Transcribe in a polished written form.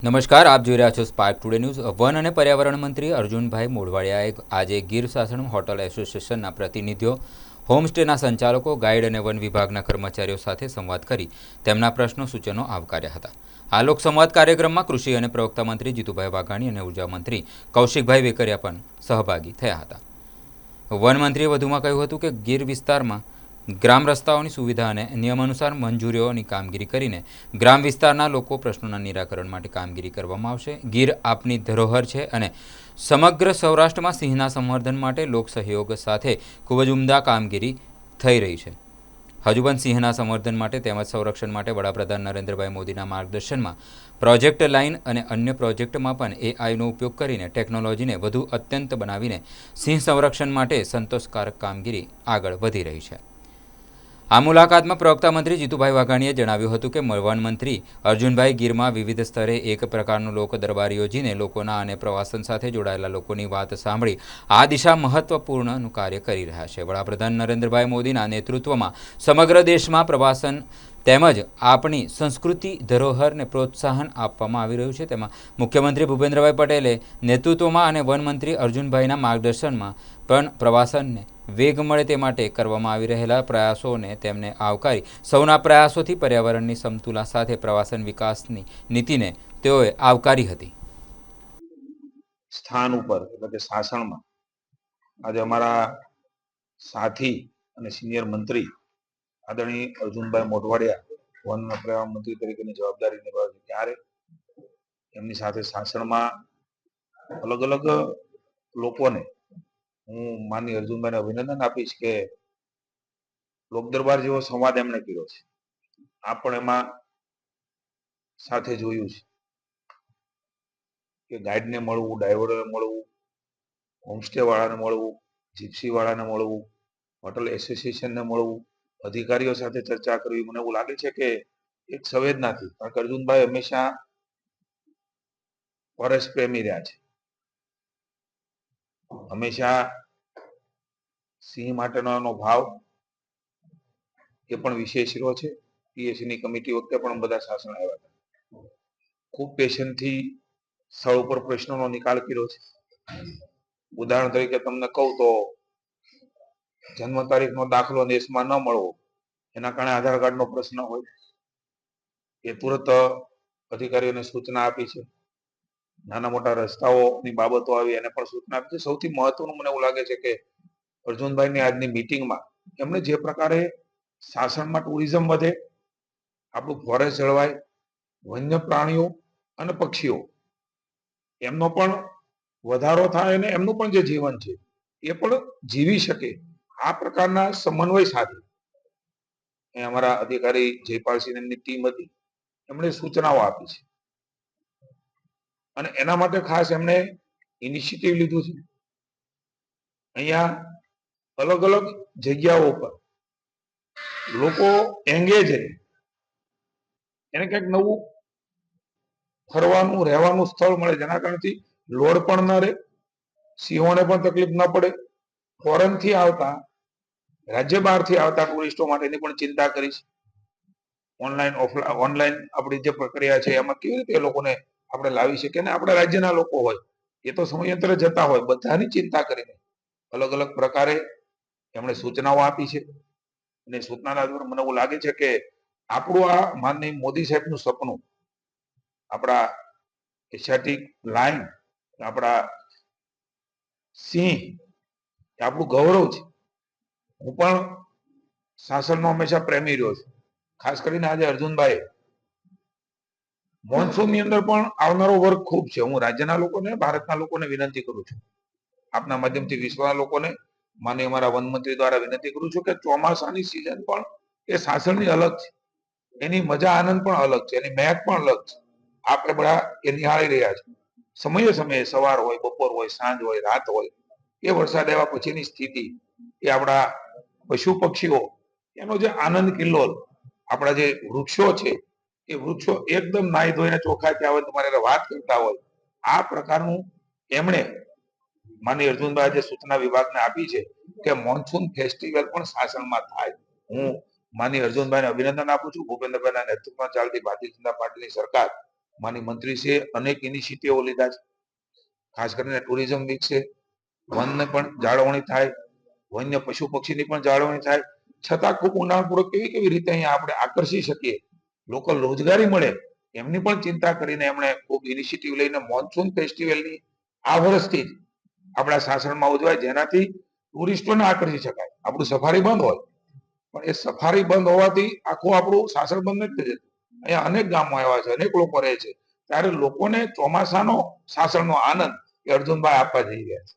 નમસ્કાર, આપ જોઈ રહ્યા છો સ્પાર્ક ટુડે ન્યૂઝ। વન અને પર્યાવરણ મંત્રી અર્જુનભાઈ મોઢવાડિયાએ આજે ગીર શાસન હોટલ એસોસિએશનના પ્રતિનિધિઓ, હોમસ્ટેના સંચાલકો, ગાઈડ અને વન વિભાગના કર્મચારીઓ સાથે સંવાદ કરી તેમના પ્રશ્નો સૂચનો આવકાર્યા હતા। આ લોકસંવાદ કાર્યક્રમમાં કૃષિ અને પ્રવક્તા મંત્રી જીતુભાઈ વાઘાણી અને ઉર્જા મંત્રી કૌશિકભાઈ વેકરિયા પણ સહભાગી થયા હતા। વન મંત્રીએ વધુમાં કહ્યું હતું કે ગીર વિસ્તારમાં ગ્રામ રસ્તાઓની સુવિધા અને નિયમાનુસાર મંજૂરીઓની કામગીરી કરીને ગ્રામ વિસ્તારના લોકો પ્રશ્નોના નિરાકરણ માટે કામગીરી કરવામાં આવશે। ગીર આપની ધરોહર છે અને સમગ્ર સૌરાષ્ટ્રમાં સિંહના સંવર્ધન માટે લોક સહયોગ સાથે ખૂબ જ ઉમદા કામગીરી થઈ રહી છે। હજુ પણ સિંહના સંવર્ધન માટે તેમજ સંરક્ષણ માટે વડાપ્રધાન નરેન્દ્રભાઈ મોદીના માર્ગદર્શનમાં પ્રોજેક્ટ લાઇન અને અન્ય પ્રોજેક્ટમાં પણ એઆઈનો ઉપયોગ કરીને ટેકનોલોજીને વધુ અત્યંત બનાવીને સિંહ સંરક્ષણ માટે સંતોષકારક કામગીરી આગળ વધી રહી છે। આ મુલાકાતમાં પ્રવક્તા મંત્રી જીતુભાઈ વાઘાણીએ જણાવ્યું હતું કે વન મંત્રી અર્જુનભાઈ ગીરમાં વિવિધ સ્તરે એક પ્રકારનો લોક દરબાર યોજીને લોકોના અને પ્રવાસન સાથે જોડાયેલા લોકોની વાત સાંભળી આ દિશા મહત્વપૂર્ણનું કાર્ય કરી રહ્યા છે। વડાપ્રધાન નરેન્દ્રભાઈ મોદીના નેતૃત્વમાં સમગ્ર દેશમાં પ્રવાસન તેમજ આપણી સંસ્કૃતિ ધરોહરને પ્રોત્સાહન આપવામાં આવી રહ્યું છે। તેમાં મુખ્યમંત્રી ભૂપેન્દ્રભાઈ પટેલે નેતૃત્વમાં અને વન મંત્રી અર્જુનભાઈના માર્ગદર્શનમાં પણ પ્રવાસનને વેગ મળે તે માટે કરવામાં આવી રહેલા પ્રયાસોને તેમને આવકારી સૌના પ્રયાસોથી પર્યાવરણની સમતુલા સાથે પ્રવાસન વિકાસની નીતિને તેઓએ આવકારી હતી। સ્થાન ઉપર એટલે કે શાસનમાં આજે અમારા સાથી અને સિનિયર મંત્રી આદરણીય અર્જુનભાઈ મોઢવાડિયા વન અને પર્યાવરણ મંત્રી તરીકેની જવાબદારી નિભાવે છે ત્યારે એમની સાથે શાસનમાં અલગ અલગ લોકોને હું માનનીય અર્જુનભાઈને અભિનંદન આપીશ કે લોકદરબાર જેવો સંવાદ એમણે કર્યો છે। આ પણ એમાં સાથે જોયું છે કે ગાઈડને મળવું, ડ્રાઈવરોને મળવું, હોમસ્ટે વાળાને મળવું, જીપ્સી વાળાને મળવું, હોટલ એસોસિએશનને મળવું, અધિકારીઓ સાથે ચર્ચા કરવી। મને એવું લાગે છે કે એક સંવેદનાથી, કારણ કે અર્જુનભાઈ હંમેશા ફોરેસ્ટ પ્રેમી રહ્યા છે, હંમેશા સિંહ માટેનો એનો ભાવ એ પણ વિશેષ રહ્યો છે। પીએસસીની કમિટી વખતે પણ બધા શાસન આવ્યા હતા, ખૂબ પેશન્ટથી સ્થળ ઉપર પ્રશ્નોનો નિકાલ કર્યો છે। ઉદાહરણ તરીકે તમને કહું તો જન્મ તારીખનો દાખલો દેશમાં ન મળવો, એના કારણે આધાર કાર્ડનો પ્રશ્ન હોય, એ તુરંત અધિકારીઓને સૂચના આપી છે। નાના મોટા રસ્તાઓની બાબતો આવી એને પણ સૂચના આપી છે। સૌથી મહત્વનું મને એવું લાગે છે કે અર્જુનભાઈની આજની મિટિંગમાં એમણે જે પ્રકારે શાસનમાં ટુરિઝમ વધે, આપણું ફોરેસ્ટ જળવાય, વન્ય પ્રાણીઓ અને પક્ષીઓ એમનો પણ વધારો થાય અને એમનું પણ જે જીવન છે એ પણ જીવી શકે, આ પ્રકારના સમન્વય સાથે અમારા અધિકારી જયપાલસિંહ એમની ટીમ હતી, એમણે સૂચનાઓ આપી છે અને એના માટે ખાસ એમણે ઇનિશિયેટિવ લીધું છે। અહીંયા અલગ અલગ જગ્યાઓ પર લોકો એંગેજ રહે, એને કંઈક નવું ફરવાનું રહેવાનું સ્થળ મળે, જેના કારણથી લોડ પણ ન રહે, સિંહોને પણ તકલીફ ન પડે। ફોરેન થી આવતા, રાજ્ય બહારથી આવતા ટુરિસ્ટો માટેની પણ ચિંતા કરી છે। ઓનલાઈન ઓનલાઈન આપણી જે પ્રક્રિયા છે એમાં કેવી રીતે એ લોકોને આપણે લાવી શકીએ, અને આપણા રાજ્યના લોકો હોય એ તો સમયાંતરે જતા હોય, બધાની ચિંતા કરીને અલગ અલગ પ્રકારે એમણે સૂચનાઓ આપી છે। અને સૂચનાના આધારે મને એવું લાગે છે કે આપણું આ માનનીય મોદી સાહેબનું સપનું, આપણા એશિયાટિક લાયન, આપણા સિંહ એ આપણું ગૌરવ છે। હું પણ શાસનનો હંમેશા પ્રેમી રહ્યો છું, ખાસ કરીને આજે અર્જુનભાઈ મોન્સૂનની અંદર પણ આવનારો વર્ગ ખૂબ છે। હું રાજ્યના લોકોને, ભારતના લોકોને વિનંતી કરું છું, આપના માધ્યમથી વિશ્વના લોકોને, માનીય અમારા વન મંત્રી દ્વારા વિનંતી કરું છું કે ચોમાસાની સિઝન પણ એ શાસનની અલગ છે, એની મજા આનંદ પણ અલગ છે, એની મહેક પણ અલગ છે। આપણે બધા એ નિહાળી રહ્યા છે, સમયે સમયે સવાર હોય, બપોર હોય, સાંજ હોય, રાત હોય, એ વરસાદ આવ્યા પછીની સ્થિતિ, એ આપણા પશુ પક્ષીઓ એનો જે આનંદ કિલ્લોલ, આપણા જે વૃક્ષો છે એ વૃક્ષો એકદમ નાહી ધોઈને ચોખ્ખા થયા હોય, તમારે વાત કરતા હોય, આ પ્રકારનું એમણે માનનીય અર્જુનભાઈ જે સૂચના વિભાગને આપી છે કે મોન્સૂન ફેસ્ટિવલ પણ શાસનમાં થાય। હું માનનીય અર્જુનભાઈને અભિનંદન આપું છું। ભૂપેન્દ્રભાઈના નેતૃત્વમાં ચાલતી ભારતીય જનતા પાર્ટીની સરકાર માની મંત્રીશ્રીએ અનેક ઇનિશિયેટિવો લીધા છે, ખાસ કરીને ટુરિઝમ વિકસે, વનને પણ જાળવણી થાય, વન્ય પશુ પક્ષીની પણ જાળવણી થાય, છતાં ખૂબ ઊંડાણપૂર્વક કેવી રીતે અહીંયા આપણે આકર્ષી શકીએ, લોકલ રોજગારી મળે, એમની પણ ચિંતા કરીને એમણે ખૂબ ઇનિશિયેટિવ લઈને મોન્સૂન ફેસ્ટિવલની આ વર્ષથી જ આપણા શાસનમાં ઉજવાય, જેનાથી ટુરિસ્ટોને આકર્ષી શકાય. આપણું સફારી બંધ હોય, પણ એ સફારી બંધ હોવાથી આખું આપણું શાસન બંધ નથી થઈ જતું. અહીંયા અનેક ગામો આવ્યા છે, અનેક લોકો રહે છે, ત્યારે લોકોને ચોમાસાનો શાસનનો આનંદ એ અર્જુનભાઈ આપવા જઈ રહ્યા છે.